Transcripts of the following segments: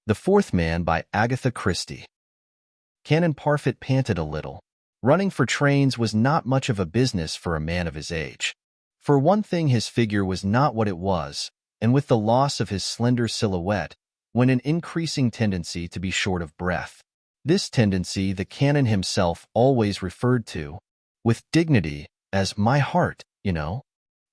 The Fourth Man by Agatha Christie. Canon Parfit panted a little. Running for trains was not much of a business for a man of his age. For one thing, his figure was not what it was, and with the loss of his slender silhouette went an increasing tendency to be short of breath. This tendency the canon himself always referred to, with dignity, as "my heart, you know."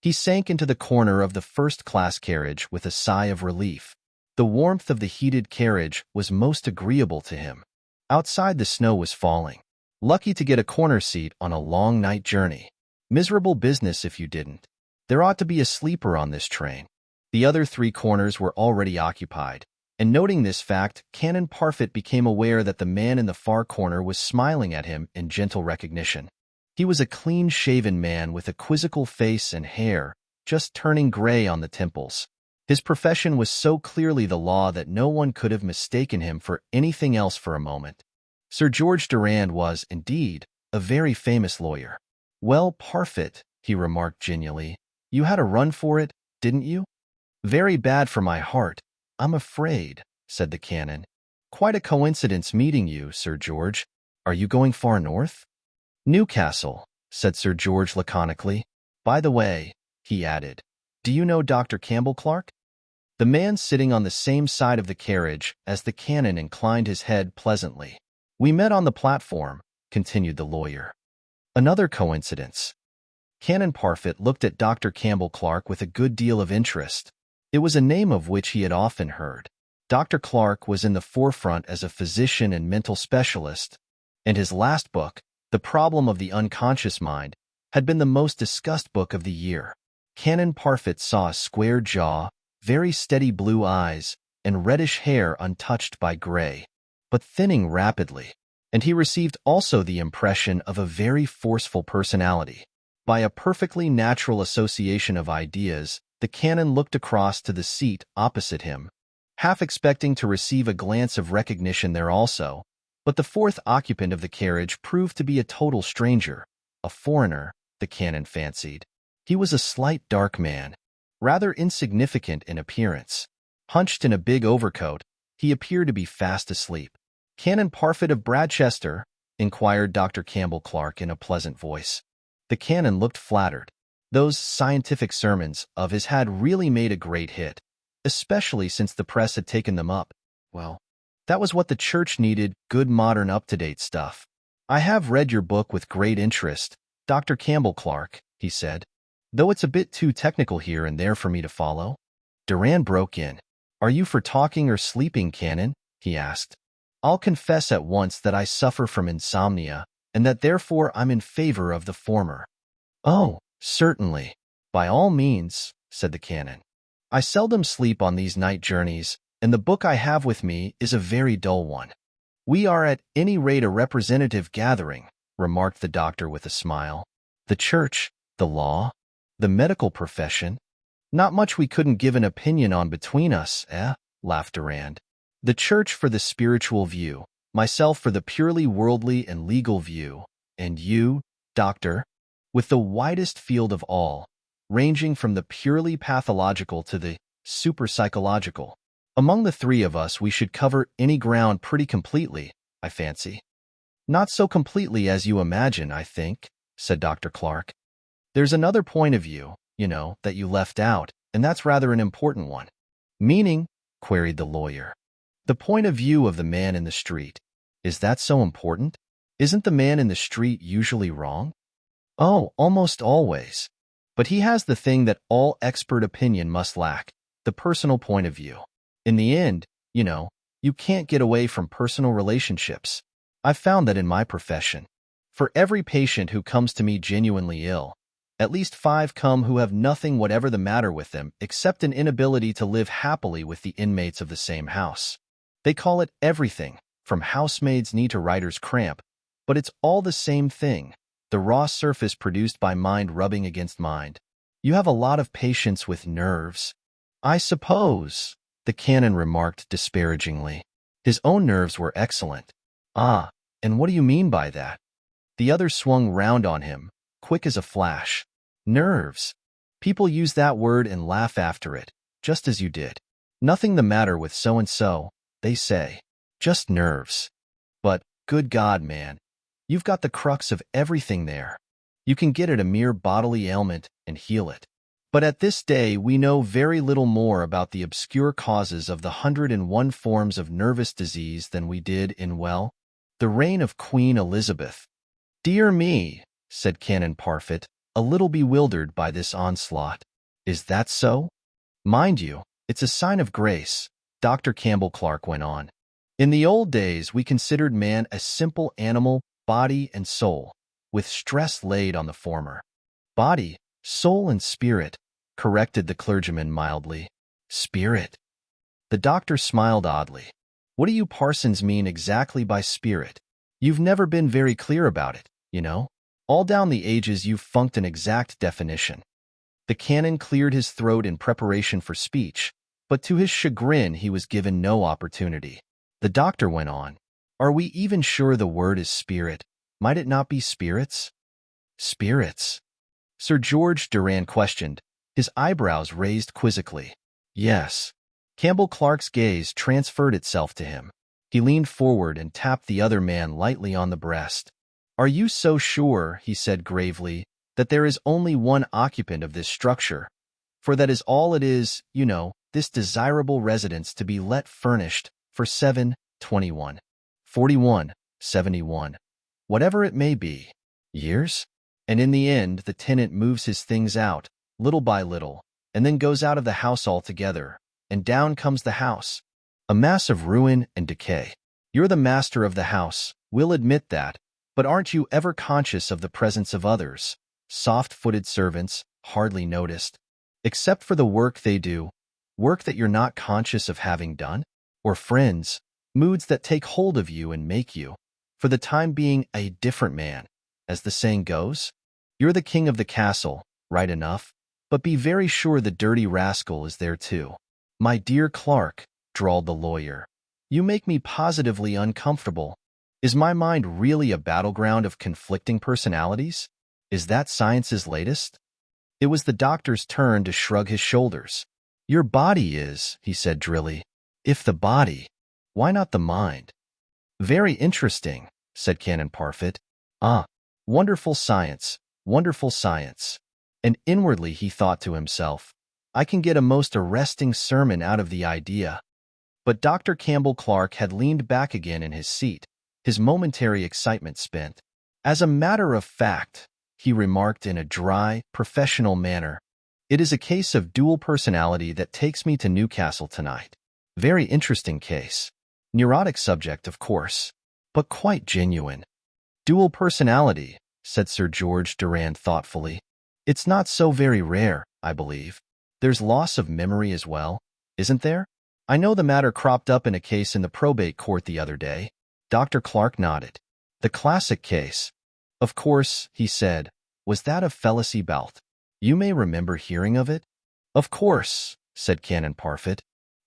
He sank into the corner of the first-class carriage with a sigh of relief. The warmth of the heated carriage was most agreeable to him. Outside, the snow was falling. Lucky to get a corner seat on a long night journey. Miserable business if you didn't. There ought to be a sleeper on this train. The other three corners were already occupied, and noting this fact, Canon Parfit became aware that the man in the far corner was smiling at him in gentle recognition. He was a clean-shaven man with a quizzical face and hair, just turning gray on the temples. His profession was so clearly the law that no one could have mistaken him for anything else for a moment. Sir George Durand was, indeed, a very famous lawyer. "Well, Parfit," he remarked genially, "you had a run for it, didn't you?" "Very bad for my heart, I'm afraid," said the canon. "Quite a coincidence meeting you, Sir George. Are you going far north?" "Newcastle," said Sir George laconically. "By the way," he added, "do you know Dr. Campbell Clark?" The man sitting on the same side of the carriage as the canon inclined his head pleasantly. "We met on the platform," continued the lawyer. "Another coincidence." Canon Parfit looked at Dr. Campbell Clark with a good deal of interest. It was a name of which he had often heard. Dr. Clark was in the forefront as a physician and mental specialist, and his last book, The Problem of the Unconscious Mind, had been the most discussed book of the year. Canon Parfit saw a square jaw, very steady blue eyes, and reddish hair untouched by gray, but thinning rapidly, and he received also the impression of a very forceful personality. By a perfectly natural association of ideas, the canon looked across to the seat opposite him, half expecting to receive a glance of recognition there also, but the fourth occupant of the carriage proved to be a total stranger, a foreigner, the canon fancied. He was a slight dark man, rather insignificant in appearance. Hunched in a big overcoat, he appeared to be fast asleep. "Canon Parfit of Bradchester?" inquired Dr. Campbell Clark in a pleasant voice. The canon looked flattered. Those scientific sermons of his had really made a great hit, especially since the press had taken them up. Well, that was what the church needed, good modern up-to-date stuff. "I have read your book with great interest, Dr. Campbell Clark," he said, "though it's a bit too technical here and there for me to follow." Durand broke in. "Are you for talking or sleeping, Canon?" he asked. "I'll confess at once that I suffer from insomnia, and that therefore I'm in favor of the former." "Oh, certainly. By all means," said the canon. "I seldom sleep on these night journeys, and the book I have with me is a very dull one." "We are at any rate a representative gathering," remarked the doctor with a smile. "The church, the law, the medical profession. Not much we couldn't give an opinion on between us, eh?" laughed Durand. "The church for the spiritual view, myself for the purely worldly and legal view, and you, doctor, with the widest field of all, ranging from the purely pathological to the super-psychological. Among the three of us we should cover any ground pretty completely, I fancy." "Not so completely as you imagine, I think," said Dr. Clark. "There's another point of view, you know, that you left out, and that's rather an important one." "Meaning?" queried the lawyer. "The point of view of the man in the street. Is that so important? Isn't the man in the street usually wrong?" "Oh, almost always. But he has the thing that all expert opinion must lack, the personal point of view. In the end, you know, you can't get away from personal relationships. I've found that in my profession. For every patient who comes to me genuinely ill, at least 5 come who have nothing whatever the matter with them except an inability to live happily with the inmates of the same house. They call it everything, from housemaid's knee to writer's cramp, but it's all the same thing, the raw surface produced by mind rubbing against mind. You have a lot of patients with nerves." "I suppose," the canon remarked disparagingly. His own nerves were excellent. "Ah, and what do you mean by that?" The other swung round on him, quick as a flash. "Nerves. People use that word and laugh after it, just as you did. Nothing the matter with so-and-so, they say. Just nerves. But, good God, man, you've got the crux of everything there. You can get at a mere bodily ailment and heal it. But at this day we know very little more about the obscure causes of the 101 forms of nervous disease than we did in, well, the reign of Queen Elizabeth. "Dear me," said Canon Parfit, a little bewildered by this onslaught. "Is that so?" "Mind you, it's a sign of grace," Dr. Campbell Clark went on. "In the old days we considered man a simple animal, body and soul, with stress laid on the former. Body, soul and spirit," corrected the clergyman mildly. "Spirit?" The doctor smiled oddly. "What do you parsons mean exactly by spirit? You've never been very clear about it, you know. All down the ages you've funked an exact definition." The canon cleared his throat in preparation for speech, but to his chagrin he was given no opportunity. The doctor went on. "Are we even sure the word is spirit? Might it not be spirits?" "Spirits?" Sir George Durand questioned, his eyebrows raised quizzically. "Yes." Campbell Clark's gaze transferred itself to him. He leaned forward and tapped the other man lightly on the breast. "Are you so sure," he said gravely, "that there is only one occupant of this structure? For that is all it is, you know, this desirable residence to be let furnished for 7, 21, 41, 71, whatever it may be, years? And in the end the tenant moves his things out, little by little, and then goes out of the house altogether, and down comes the house, a mass of ruin and decay. You're the master of the house, we'll admit that, but aren't you ever conscious of the presence of others, soft-footed servants, hardly noticed, except for the work they do, work that you're not conscious of having done? Or friends, moods that take hold of you and make you, for the time being, a different man, as the saying goes? You're the king of the castle, right enough, but be very sure the dirty rascal is there too." "My dear Clark," drawled the lawyer, "you make me positively uncomfortable. Is my mind really a battleground of conflicting personalities? Is that science's latest?" It was the doctor's turn to shrug his shoulders. "Your body is," he said drily. "If the body, why not the mind?" "Very interesting," said Canon Parfit. "Ah, wonderful science, wonderful science." And inwardly he thought to himself, "I can get a most arresting sermon out of the idea." But Dr. Campbell Clark had leaned back again in his seat, his momentary excitement spent. "As a matter of fact," he remarked in a dry, professional manner, "it is a case of dual personality that takes me to Newcastle tonight. Very interesting case. Neurotic subject, of course, but quite genuine." "Dual personality," said Sir George Durand thoughtfully. "It's not so very rare, I believe. There's loss of memory as well, isn't there? I know the matter cropped up in a case in the probate court the other day." Dr. Clark nodded. "The classic case. Of course," he said, "was that of Felicie Balt. You may remember hearing of it?" "Of course," said Canon Parfit.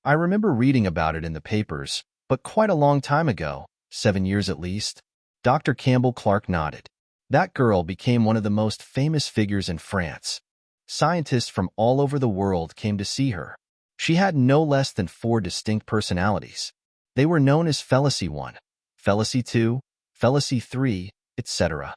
"I remember reading about it in the papers, but quite a long time ago, 7 years at least." Dr. Campbell Clark nodded. "That girl became one of the most famous figures in France. Scientists from all over the world came to see her. She had no less than 4 distinct personalities. They were known as Felicie 1, Felicie 2, Felicie 3, etc."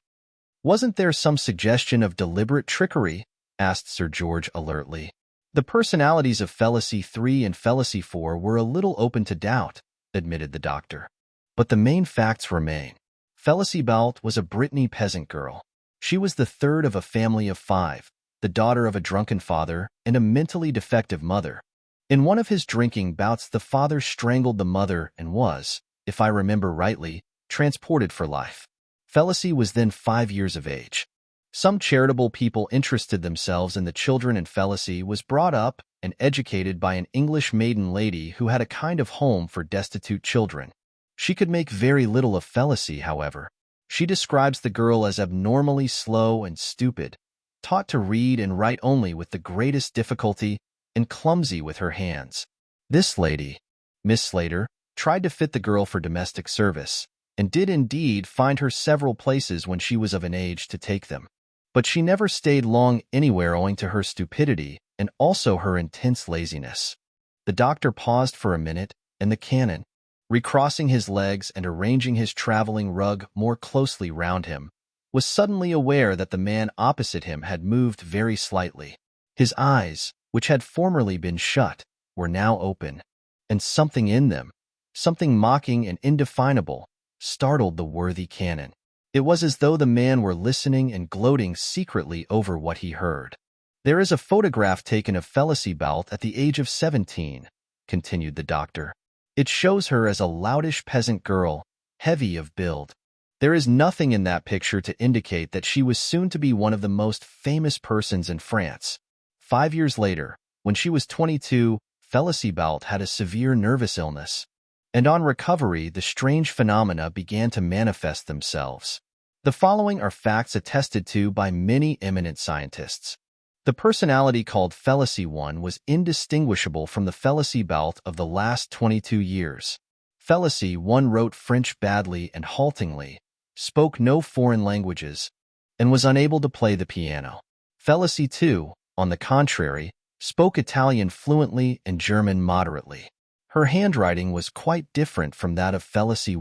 "Wasn't there some suggestion of deliberate trickery?" asked Sir George alertly. "The personalities of Felicie 3 and Felicie 4 were a little open to doubt," admitted the doctor. "But the main facts remain. Felicie Balt was a Brittany peasant girl. She was the third of a family of 5, the daughter of a drunken father and a mentally defective mother. In one of his drinking bouts the father strangled the mother and was, if I remember rightly, transported for life. Felicie was then 5 years of age. Some charitable people interested themselves in the children, and Felicie was brought up and educated by an English maiden lady who had a kind of home for destitute children. She could make very little of Felicie, however. She describes the girl as abnormally slow and stupid, taught to read and write only with the greatest difficulty, and clumsy with her hands. This lady, Miss Slater, tried to fit the girl for domestic service, and did indeed find her several places when she was of an age to take them. But she never stayed long anywhere owing to her stupidity and also her intense laziness." The doctor paused for a minute, and the canon, recrossing his legs and arranging his traveling rug more closely round him, was suddenly aware that the man opposite him had moved very slightly. His eyes, which had formerly been shut, were now open, and something in them, something mocking and indefinable, startled the worthy canon. It was as though the man were listening and gloating secretly over what he heard. "There is a photograph taken of Felicity at the age of 17, continued the doctor. "It shows her as a loutish peasant girl, heavy of build. There is nothing in that picture to indicate that she was soon to be one of the most famous persons in France. 5 years later, when she was 22, Felicity had a severe nervous illness, and on recovery the strange phenomena began to manifest themselves. The following are facts attested to by many eminent scientists. The personality called Felicity was indistinguishable from the Felicity of the last 22 years. Felicity wrote French badly and haltingly, spoke no foreign languages, and was unable to play the piano. Felicity, on the contrary, spoke Italian fluently and German moderately. Her handwriting was quite different from that of Felicity,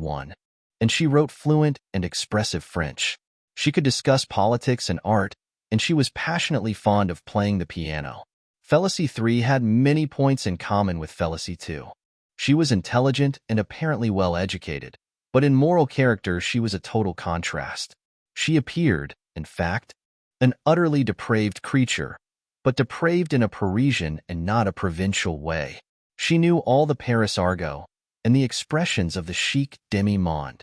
and she wrote fluent and expressive French. She could discuss politics and art, and she was passionately fond of playing the piano. Felicity had many points in common with Felicity. She was intelligent and apparently well educated, but in moral character she was a total contrast. She appeared, in fact, an utterly depraved creature, but depraved in a Parisian and not a provincial way. She knew all the Paris argot and the expressions of the chic demi-monde.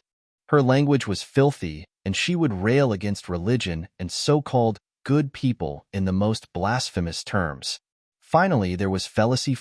Her language was filthy, and she would rail against religion and so-called good people in the most blasphemous terms. Finally, there was Felicity,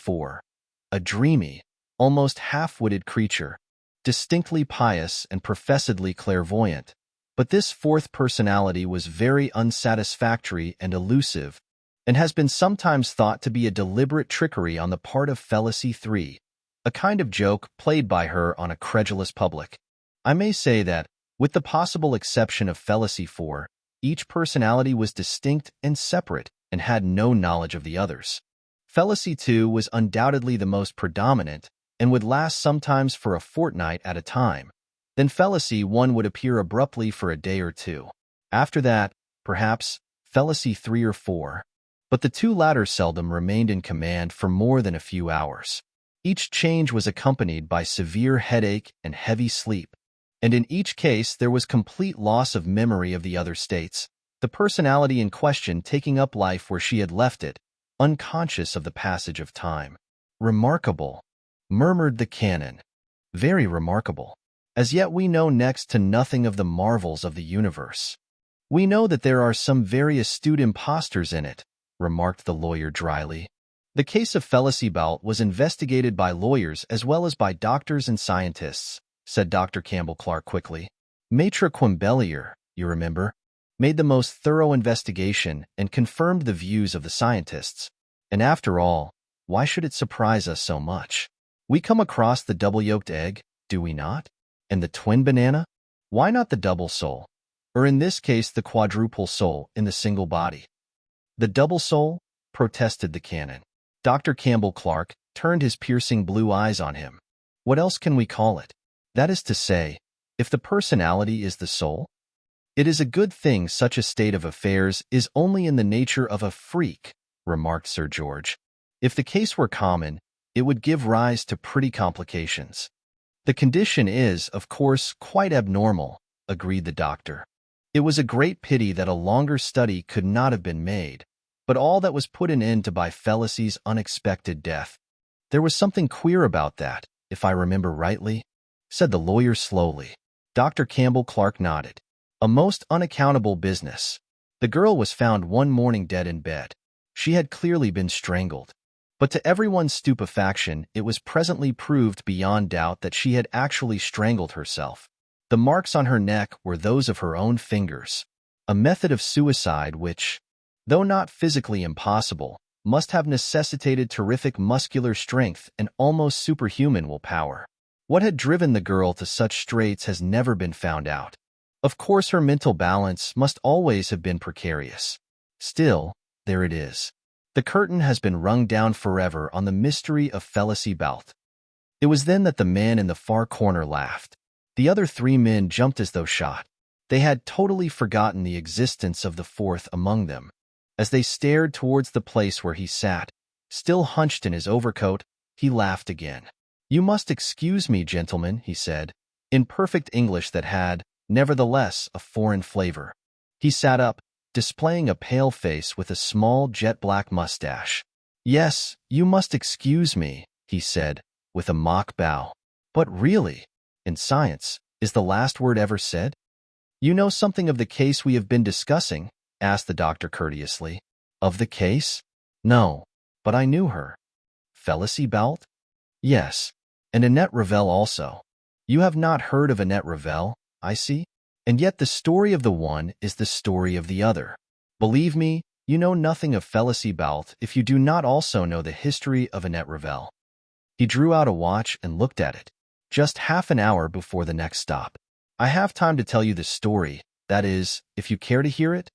a dreamy, almost half-witted creature, distinctly pious and professedly clairvoyant. But this fourth personality was very unsatisfactory and elusive, and has been sometimes thought to be a deliberate trickery on the part of Felicity, a kind of joke played by her on a credulous public. I may say that, with the possible exception of Felicity, each personality was distinct and separate and had no knowledge of the others. Felicity was undoubtedly the most predominant and would last sometimes for a fortnight at a time. Then Felicity would appear abruptly for a day or two. After that, perhaps, Felicity 3 or 4. But the two latter seldom remained in command for more than a few hours. Each change was accompanied by severe headache and heavy sleep, and in each case there was complete loss of memory of the other states, the personality in question taking up life where she had left it, unconscious of the passage of time. "Remarkable," murmured the canon. "Very remarkable. As yet we know next to nothing of the marvels of the universe." "We know that there are some very astute impostors in it," remarked the lawyer dryly. "The case of Felicity was investigated by lawyers as well as by doctors and scientists," said Dr. Campbell Clark quickly. "Maitre Quembellier, you remember, made the most thorough investigation and confirmed the views of the scientists. And after all, why should it surprise us so much? We come across the double-yolked egg, do we not? And the twin banana? Why not the double soul? Or in this case, the quadruple soul in the single body?" "The double soul?" protested the canon. Dr. Campbell Clark turned his piercing blue eyes on him. "What else can we call it? That is to say, if the personality is the soul? It is a good thing such a state of affairs is only in the nature of a freak," remarked Sir George. "If the case were common, it would give rise to pretty complications." "The condition is, of course, quite abnormal," agreed the doctor. "It was a great pity that a longer study could not have been made, but all that was put an end to by Felicity's unexpected death. There was something queer about that, if I remember rightly," said the lawyer slowly. Dr. Campbell Clark nodded. "A most unaccountable business. The girl was found one morning dead in bed. She had clearly been strangled. But to everyone's stupefaction, it was presently proved beyond doubt that she had actually strangled herself. The marks on her neck were those of her own fingers, a method of suicide which, though not physically impossible, must have necessitated terrific muscular strength and almost superhuman willpower. What had driven the girl to such straits has never been found out. Of course, her mental balance must always have been precarious. Still, there it is. The curtain has been rung down forever on the mystery of Felicity. It was then that the man in the far corner laughed. The other three men jumped as though shot. They had totally forgotten the existence of the fourth among them. As they stared towards the place where he sat, still hunched in his overcoat, he laughed again. "You must excuse me, gentlemen," he said, in perfect English that had, nevertheless, a foreign flavor. He sat up, displaying a pale face with a small jet-black mustache. "Yes, you must excuse me," he said, with a mock bow. "But really, in science, is the last word ever said?" "You know something of the case we have been discussing?" asked the doctor courteously. "Of the case? No, but I knew her." "Felicie Balt?" "Yes, and Annette Ravel also." "You have not heard of Annette Ravel, I see? And yet the story of the one is the story of the other. Believe me, you know nothing of Felicie Balt if you do not also know the history of Annette Ravel." He drew out a watch and looked at it. "Just half an hour before the next stop. I have time to tell you the story, that is, if you care to hear it."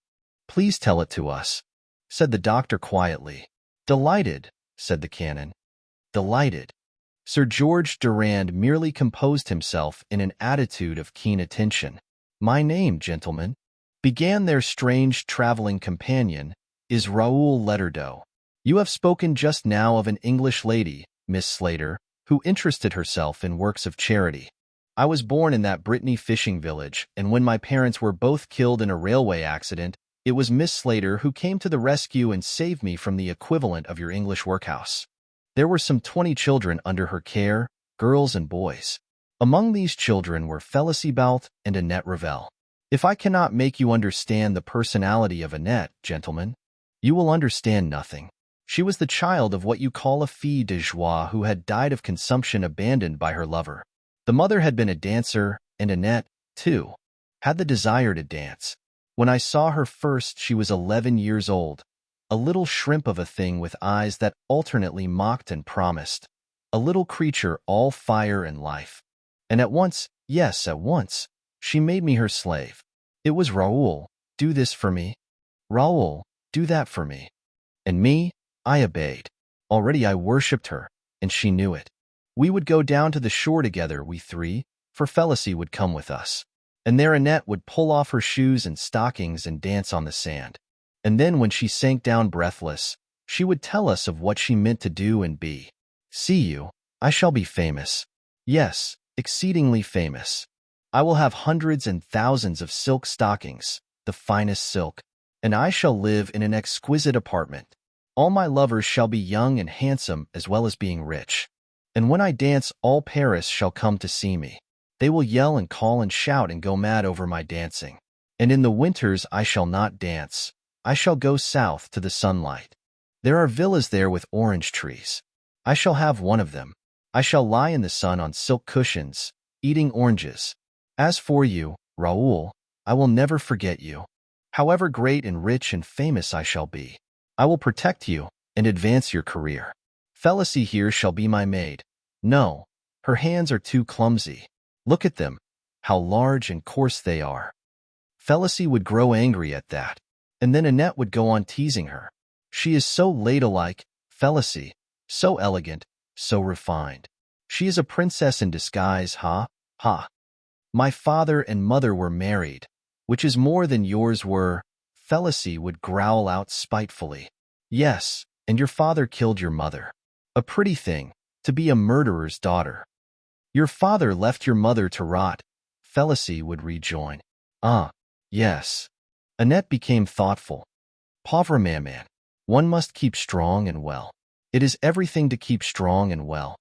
"Please tell it to us," said the doctor quietly. "Delighted," said the canon. "Delighted." Sir George Durand merely composed himself in an attitude of keen attention. "My name, gentlemen," began their strange traveling companion, "is Raoul Leterdeau. You have spoken just now of an English lady, Miss Slater, who interested herself in works of charity. I was born in that Brittany fishing village, and when my parents were both killed in a railway accident, it was Miss Slater who came to the rescue and saved me from the equivalent of your English workhouse. There were some 20 children under her care, girls and boys. Among these children were Felicie Balt and Annette Ravel. If I cannot make you understand the personality of Annette, gentlemen, you will understand nothing. She was the child of what you call a fille de joie who had died of consumption abandoned by her lover. The mother had been a dancer, and Annette, too, had the desire to dance. When I saw her first, she was 11 years old, a little shrimp of a thing with eyes that alternately mocked and promised, a little creature all fire and life. And at once, yes, at once, she made me her slave. It was Raoul, do this for me. Raoul, do that for me. And me, I obeyed. Already I worshipped her, and she knew it. We would go down to the shore together, we three, for Felicie would come with us. And there Annette would pull off her shoes and stockings and dance on the sand. And then when she sank down breathless, she would tell us of what she meant to do and be. See you, I shall be famous. Yes, exceedingly famous. I will have hundreds and thousands of silk stockings, the finest silk, and I shall live in an exquisite apartment. All my lovers shall be young and handsome as well as being rich. And when I dance, all Paris shall come to see me. They will yell and call and shout and go mad over my dancing. And in the winters I shall not dance. I shall go south to the sunlight. There are villas there with orange trees. I shall have one of them. I shall lie in the sun on silk cushions, eating oranges. As for you, Raoul, I will never forget you. However great and rich and famous I shall be, I will protect you and advance your career. Felicie here shall be my maid. No, her hands are too clumsy. Look at them, how large and coarse they are." Felicie would grow angry at that, and then Annette would go on teasing her. "She is so ladylike, Felicie, so elegant, so refined. She is a princess in disguise, ha, ha. My father and mother were married, which is more than yours were," Felicie would growl out spitefully. "Yes, and your father killed your mother. A pretty thing, to be a murderer's daughter." "Your father left your mother to rot," Felicie would rejoin. "Ah, yes." Annette became thoughtful. "Pauvre maman. One must keep strong and well. It is everything to keep strong and well."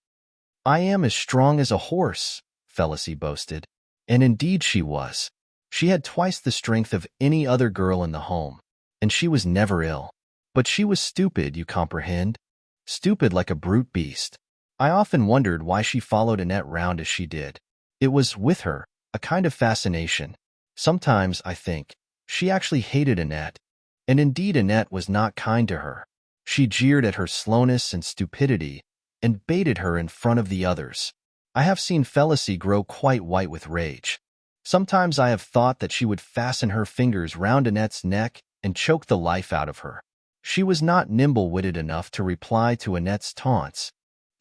"I am as strong as a horse," Felicie boasted. And indeed she was. She had twice the strength of any other girl in the home, and she was never ill. But she was stupid, you comprehend? Stupid like a brute beast. I often wondered why she followed Annette round as she did. It was, with her, a kind of fascination. Sometimes, I think, she actually hated Annette. And indeed Annette was not kind to her. She jeered at her slowness and stupidity, and baited her in front of the others. I have seen Felicie grow quite white with rage. Sometimes I have thought that she would fasten her fingers round Annette's neck and choke the life out of her. She was not nimble-witted enough to reply to Annette's taunts,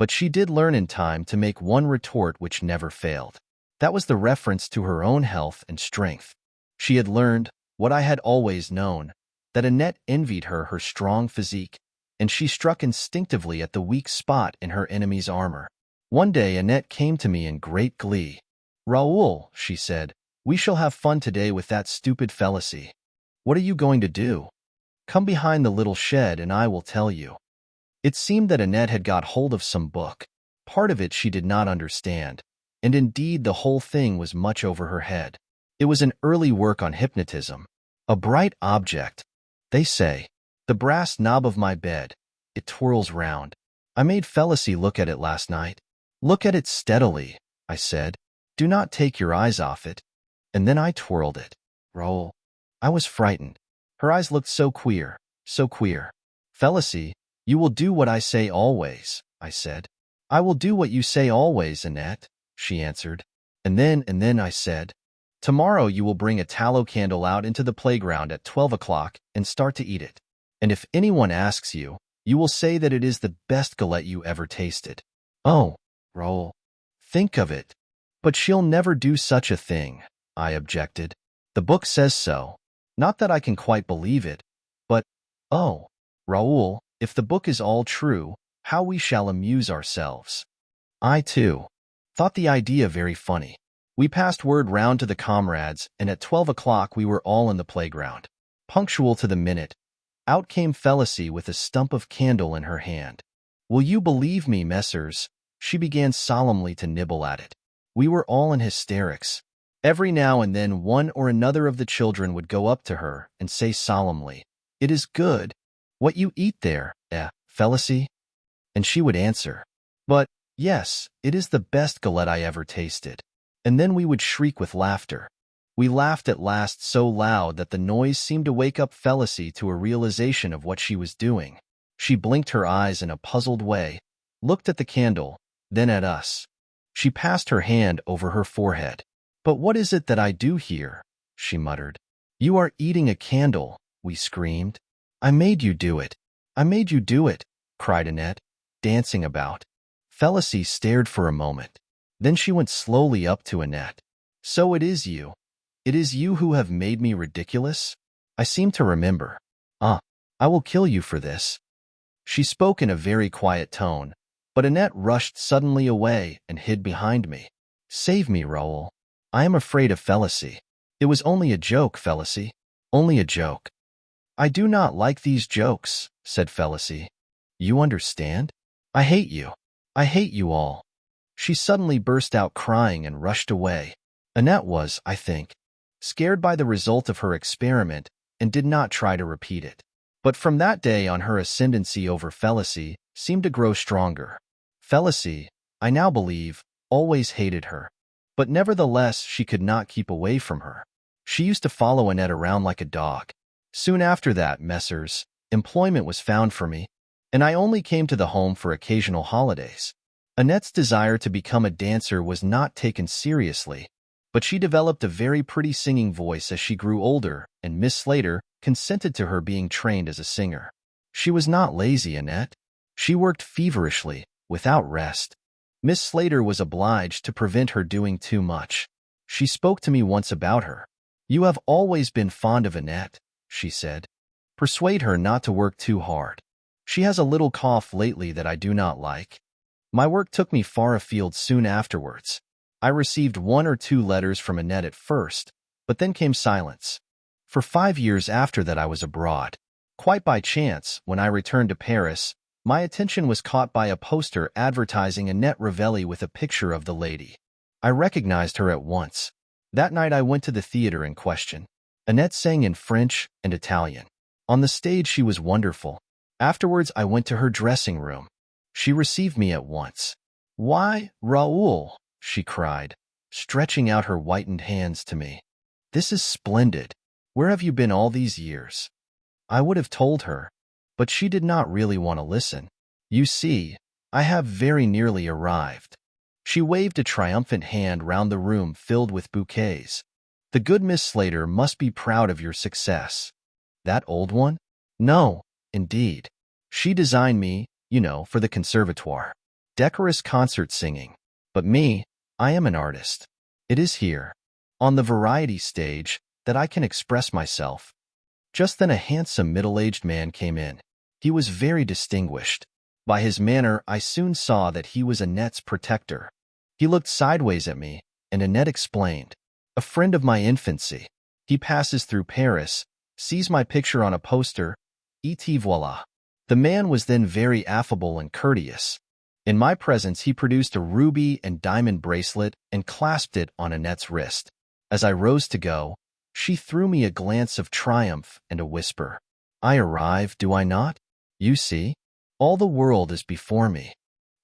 But she did learn in time to make one retort which never failed. That was the reference to her own health and strength. She had learned, what I had always known, that Annette envied her strong physique, and she struck instinctively at the weak spot in her enemy's armor. One day Annette came to me in great glee. "Raoul," she said, "we shall have fun today with that stupid Felicie. What are you going to do? Come behind the little shed and I will tell you." It seemed that Annette had got hold of some book. Part of it she did not understand, and indeed the whole thing was much over her head. It was an early work on hypnotism. A bright object, they say. The brass knob of my bed. It twirls round. I made Felicie look at it last night. "Look at it steadily," I said. "Do not take your eyes off it." And then I twirled it. Raoul. I was frightened. Her eyes looked so queer, so queer. "Felicie, you will do what I say always," I said. "I will do what you say always, Annette," she answered. And then I said, "Tomorrow you will bring a tallow candle out into the playground at 12 o'clock and start to eat it. And if anyone asks you, you will say that it is the best galette you ever tasted." "Oh, Raoul, think of it." "But she'll never do such a thing," I objected. "The book says so. Not that I can quite believe it, but, oh, Raoul, if the book is all true, how we shall amuse ourselves." I, too, thought the idea very funny. We passed word round to the comrades, and at 12 o'clock we were all in the playground. Punctual to the minute, out came Felicie with a stump of candle in her hand. "Will you believe me, messers?" She began solemnly to nibble at it. We were all in hysterics. Every now and then one or another of the children would go up to her and say solemnly, "It is good. What you eat there, Felicie?" And she would answer, "But, yes, it is the best galette I ever tasted." And then we would shriek with laughter. We laughed at last so loud that the noise seemed to wake up Felicie to a realization of what she was doing. She blinked her eyes in a puzzled way, looked at the candle, then at us. She passed her hand over her forehead. "But what is it that I do here?" she muttered. "You are eating a candle," we screamed. "I made you do it. I made you do it," cried Annette, dancing about. Felicie stared for a moment. Then she went slowly up to Annette. "So it is you. It is you who have made me ridiculous? I seem to remember. I will kill you for this." She spoke in a very quiet tone, but Annette rushed suddenly away and hid behind me. "Save me, Raoul. I am afraid of Felicie." "It was only a joke, Felicie. Only a joke." "I do not like these jokes," said Felicie. "You understand? I hate you. I hate you all." She suddenly burst out crying and rushed away. Annette was, I think, scared by the result of her experiment and did not try to repeat it. But from that day on her ascendancy over Felicie seemed to grow stronger. Felicie, I now believe, always hated her. But nevertheless she could not keep away from her. She used to follow Annette around like a dog. Soon after that, messers, employment was found for me, and I only came to the home for occasional holidays. Annette's desire to become a dancer was not taken seriously, but she developed a very pretty singing voice as she grew older, and Miss Slater consented to her being trained as a singer. She was not lazy, Annette. She worked feverishly, without rest. Miss Slater was obliged to prevent her doing too much. She spoke to me once about her. "You have always been fond of Annette," she said. "Persuade her not to work too hard. She has a little cough lately that I do not like." My work took me far afield soon afterwards. I received 1 or 2 letters from Annette at first, but then came silence. For 5 years after that I was abroad. Quite by chance, when I returned to Paris, my attention was caught by a poster advertising Annette Ravelli with a picture of the lady. I recognized her at once. That night I went to the theater in question. Annette sang in French and Italian. On the stage she was wonderful. Afterwards I went to her dressing room. She received me at once. "Why, Raoul," she cried, stretching out her whitened hands to me. "This is splendid. Where have you been all these years?" I would have told her, but she did not really want to listen. "You see, I have very nearly arrived." She waved a triumphant hand round the room filled with bouquets. "The good Miss Slater must be proud of your success." "That old one?" "No, indeed. She designed me, you know, for the conservatoire." decorous concert singing. But me, I am an artist. It is here, on the variety stage, that I can express myself. Just then a handsome middle-aged man came in. He was very distinguished. By his manner, I soon saw that he was Annette's protector. He looked sideways at me, and Annette explained. A friend of my infancy. He passes through Paris, sees my picture on a poster, et voilà. The man was then very affable and courteous. In my presence he produced a ruby and diamond bracelet and clasped it on Annette's wrist. As I rose to go, she threw me a glance of triumph and a whisper. I arrive, do I not? You see, all the world is before me.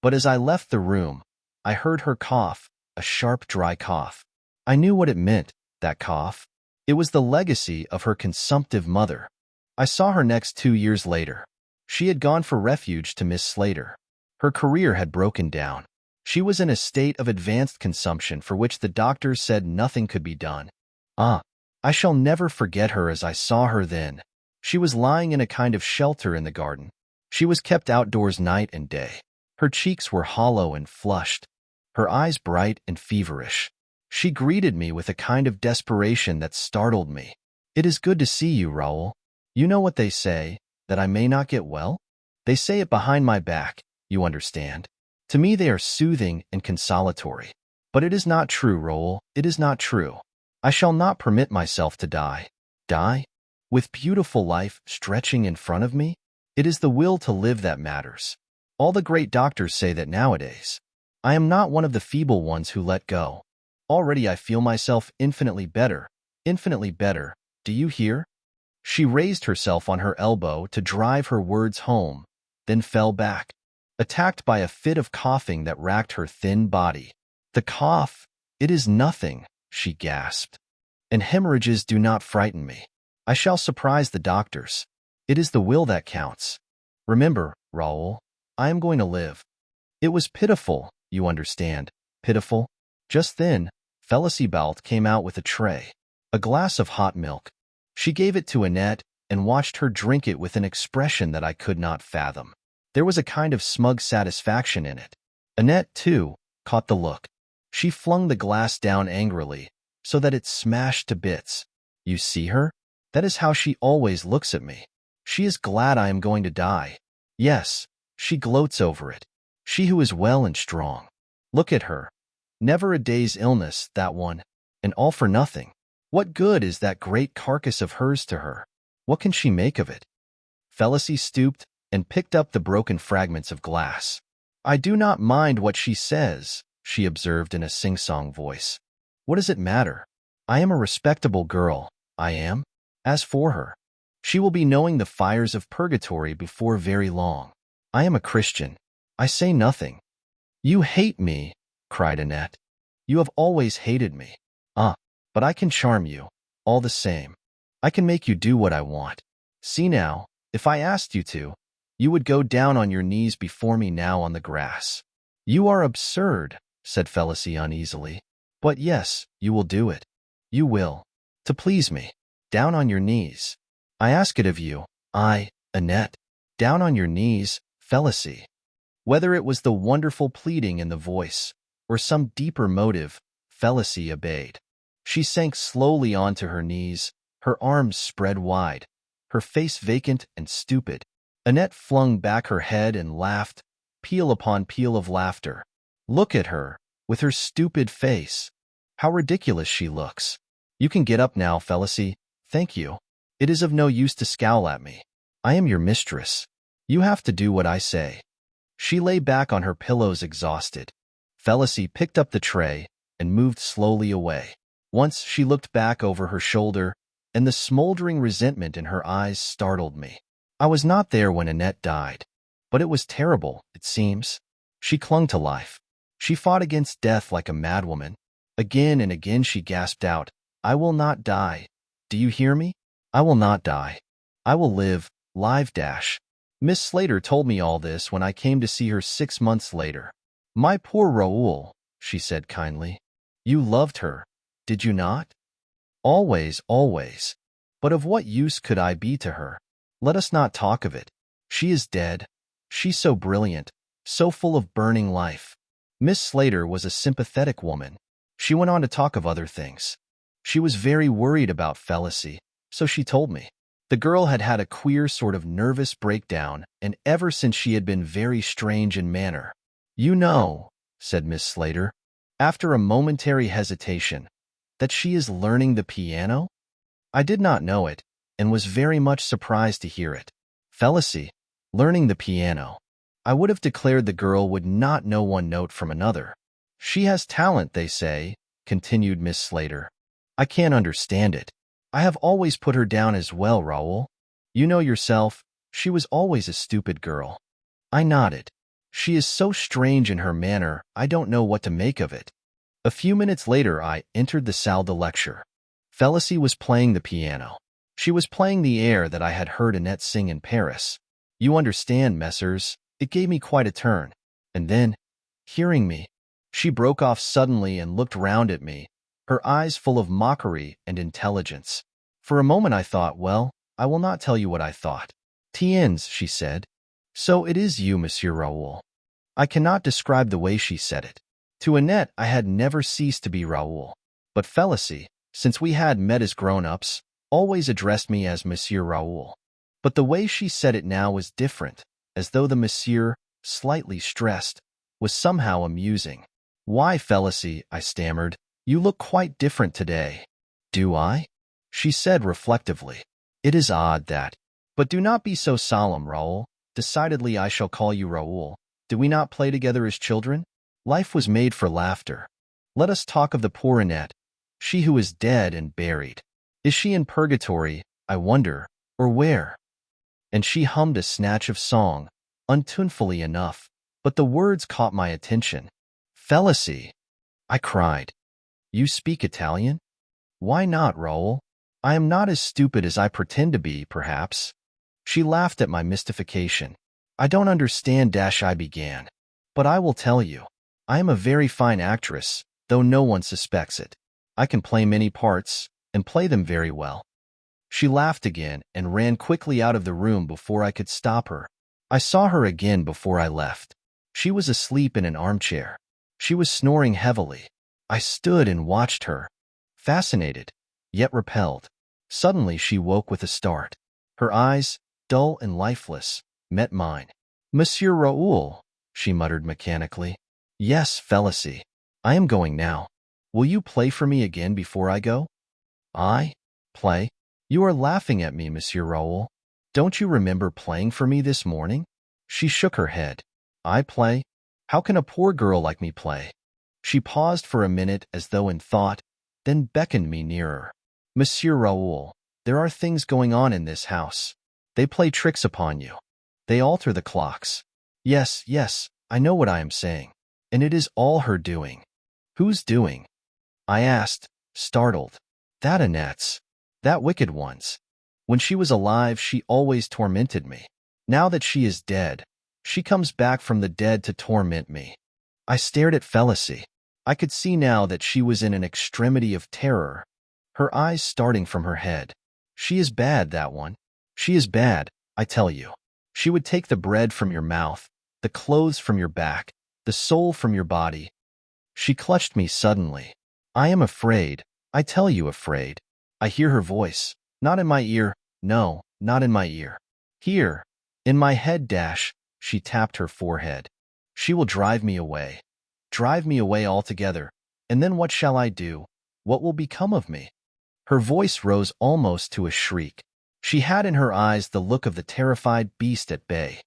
But as I left the room, I heard her cough, a sharp, dry cough. I knew what it meant, that cough. It was the legacy of her consumptive mother. I saw her next 2 years later. She had gone for refuge to Miss Slater. Her career had broken down. She was in a state of advanced consumption for which the doctors said nothing could be done. I shall never forget her as I saw her then. She was lying in a kind of shelter in the garden. She was kept outdoors night and day. Her cheeks were hollow and flushed, her eyes bright and feverish. She greeted me with a kind of desperation that startled me. It is good to see you, Raoul. You know what they say, that I may not get well? They say it behind my back, you understand. To me they are soothing and consolatory. But it is not true, Raoul, it is not true. I shall not permit myself to die. Die? With beautiful life stretching in front of me? It is the will to live that matters. All the great doctors say that nowadays. I am not one of the feeble ones who let go. Already I feel myself infinitely better. Infinitely better. Do you hear? She raised herself on her elbow to drive her words home, then fell back, attacked by a fit of coughing that racked her thin body. The cough, it is nothing, she gasped. And hemorrhages do not frighten me. I shall surprise the doctors. It is the will that counts. Remember, Raoul, I am going to live. It was pitiful, you understand, pitiful. Just then, Felicibald came out with a tray, a glass of hot milk. She gave it to Annette and watched her drink it with an expression that I could not fathom. There was a kind of smug satisfaction in it. Annette, too, caught the look. She flung the glass down angrily, so that it smashed to bits. You see her? That is how she always looks at me. She is glad I am going to die. Yes, she gloats over it. She who is well and strong. Look at her. Never a day's illness, that one. And all for nothing. What good is that great carcass of hers to her? What can she make of it? Felicie stooped and picked up the broken fragments of glass. I do not mind what she says, she observed in a sing-song voice. What does it matter? I am a respectable girl, I am. As for her, she will be knowing the fires of purgatory before very long. I am a Christian. I say nothing. You hate me, cried Annette. You have always hated me. But I can charm you, all the same. I can make you do what I want. See now, if I asked you to, you would go down on your knees before me now on the grass. You are absurd, said Felicie uneasily. But yes, you will do it. You will. To please me. Down on your knees. I ask it of you. Annette. Down on your knees, Felicie. Whether it was the wonderful pleading in the voice, or some deeper motive, Felicie obeyed. She sank slowly onto her knees, her arms spread wide, her face vacant and stupid. Annette flung back her head and laughed, peal upon peal of laughter. Look at her, with her stupid face. How ridiculous she looks. You can get up now, Felicie. Thank you. It is of no use to scowl at me. I am your mistress. You have to do what I say. She lay back on her pillows exhausted. Felicie picked up the tray and moved slowly away. Once she looked back over her shoulder, and the smoldering resentment in her eyes startled me. I was not there when Annette died, but it was terrible, it seems. She clung to life. She fought against death like a madwoman. Again and again she gasped out, I will not die. Do you hear me? I will not die. I will live, live dash. Miss Slater told me all this when I came to see her 6 months later. My poor Raoul, she said kindly. You loved her, did you not? Always, always. But of what use could I be to her? Let us not talk of it. She is dead. She's so brilliant, so full of burning life. Miss Slater was a sympathetic woman. She went on to talk of other things. She was very worried about Felicie, so she told me. The girl had had a queer sort of nervous breakdown, and ever since she had been very strange in manner. You know, said Miss Slater, after a momentary hesitation, that she is learning the piano? I did not know it, and was very much surprised to hear it. Felicie, learning the piano. I would have declared the girl would not know one note from another. She has talent, they say, continued Miss Slater. I can't understand it. I have always put her down as well, Raoul. You know yourself, she was always a stupid girl. I nodded. She is so strange in her manner, I don't know what to make of it. A few minutes later I entered the salle de lecture. Felicie was playing the piano. She was playing the air that I had heard Annette sing in Paris. You understand, messieurs, it gave me quite a turn. And then, hearing me, she broke off suddenly and looked round at me, her eyes full of mockery and intelligence. For a moment I thought, well, I will not tell you what I thought. Tiens, she said. So it is you, Monsieur Raoul. I cannot describe the way she said it. To Annette I had never ceased to be Raoul. But Felicie, since we had met as grown-ups, always addressed me as Monsieur Raoul. But the way she said it now was different, as though the Monsieur, slightly stressed, was somehow amusing. Why, Felicie, I stammered, you look quite different today. Do I? She said reflectively. It is odd that. But do not be so solemn, Raoul. Decidedly I shall call you Raoul. Did we not play together as children? Life was made for laughter. Let us talk of the poor Annette, she who is dead and buried. Is she in purgatory, I wonder, or where? And she hummed a snatch of song, untunefully enough, but the words caught my attention. Felicie, I cried. You speak Italian? Why not, Raoul? I am not as stupid as I pretend to be, perhaps. She laughed at my mystification. I don't understand, I began. But I will tell you. I am a very fine actress, though no one suspects it. I can play many parts, and play them very well. She laughed again and ran quickly out of the room before I could stop her. I saw her again before I left. She was asleep in an armchair. She was snoring heavily. I stood and watched her, fascinated, yet repelled. Suddenly she woke with a start. Her eyes, dull and lifeless, met mine. Monsieur Raoul, she muttered mechanically. Yes, Felicie. I am going now. Will you play for me again before I go? I? Play? You are laughing at me, Monsieur Raoul. Don't you remember playing for me this morning? She shook her head. I play? How can a poor girl like me play? She paused for a minute as though in thought, then beckoned me nearer. Monsieur Raoul, there are things going on in this house. They play tricks upon you. They alter the clocks. Yes, yes, I know what I am saying. And it is all her doing. Whose doing? I asked, startled. That Annette's. That wicked one's. When she was alive, she always tormented me. Now that she is dead, she comes back from the dead to torment me. I stared at Felicie. I could see now that she was in an extremity of terror, her eyes starting from her head. She is bad, that one. She is bad, I tell you. She would take the bread from your mouth, the clothes from your back, the soul from your body. She clutched me suddenly. I am afraid, I tell you afraid. I hear her voice, not in my ear, no, not in my ear. Here, in my head, she tapped her forehead. She will drive me away altogether, and then what shall I do? What will become of me? Her voice rose almost to a shriek. She had in her eyes the look of the terrified beast at bay.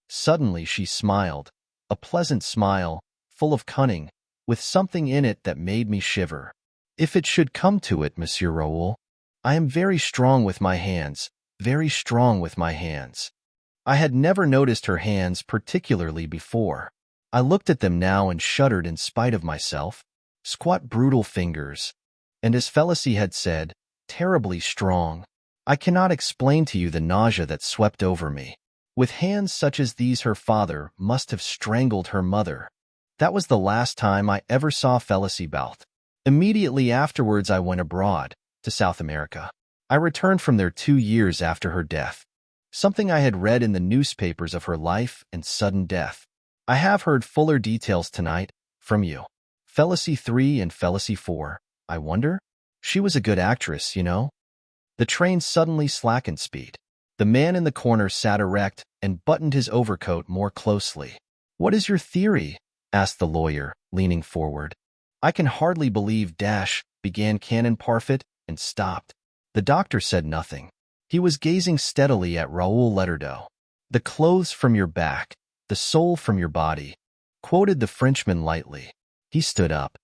Suddenly she smiled, a pleasant smile, full of cunning, with something in it that made me shiver. If it should come to it, Monsieur Raoul, I am very strong with my hands, very strong with my hands. I had never noticed her hands particularly before. I looked at them now and shuddered in spite of myself. Squat, brutal fingers. And as Felicie had said, terribly strong. I cannot explain to you the nausea that swept over me. With hands such as these, her father must have strangled her mother. That was the last time I ever saw Felicie Balt. Immediately afterwards I went abroad, to South America. I returned from there 2 years after her death. Something I had read in the newspapers of her life and sudden death. I have heard fuller details tonight from you. Fallacy 3 and Fallacy 4. I wonder? She was a good actress, you know? The train suddenly slackened speed. The man in the corner sat erect and buttoned his overcoat more closely. What is your theory? Asked the lawyer, leaning forward. I can hardly believe began Canon Parfit and stopped. The doctor said nothing. He was gazing steadily at Raoul Leterdeau. The clothes from your back, the soul from your body, quoted the Frenchman lightly. He stood up.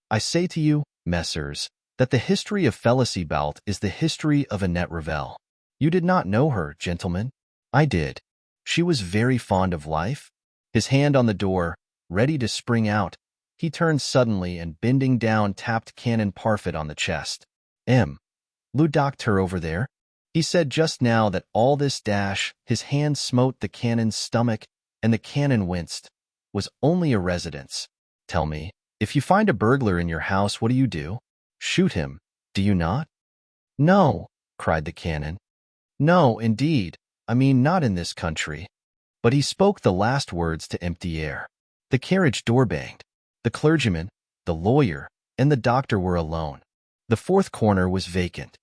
I say to you, messrs, that the history of Félicie Balt is the history of Annette Revel. You did not know her, gentlemen? I did. She was very fond of life. His hand on the door, ready to spring out, he turned suddenly and bending down tapped Canon Parfit on the chest. Le docteur over there? He said just now that all this his hand smote the canon's stomach, and the canon winced, was only a residence. Tell me, if you find a burglar in your house, what do you do? Shoot him, do you not? No, cried the canon. No, indeed, I mean not in this country. But he spoke the last words to empty air. The carriage door banged. The clergyman, the lawyer, and the doctor were alone. The fourth corner was vacant.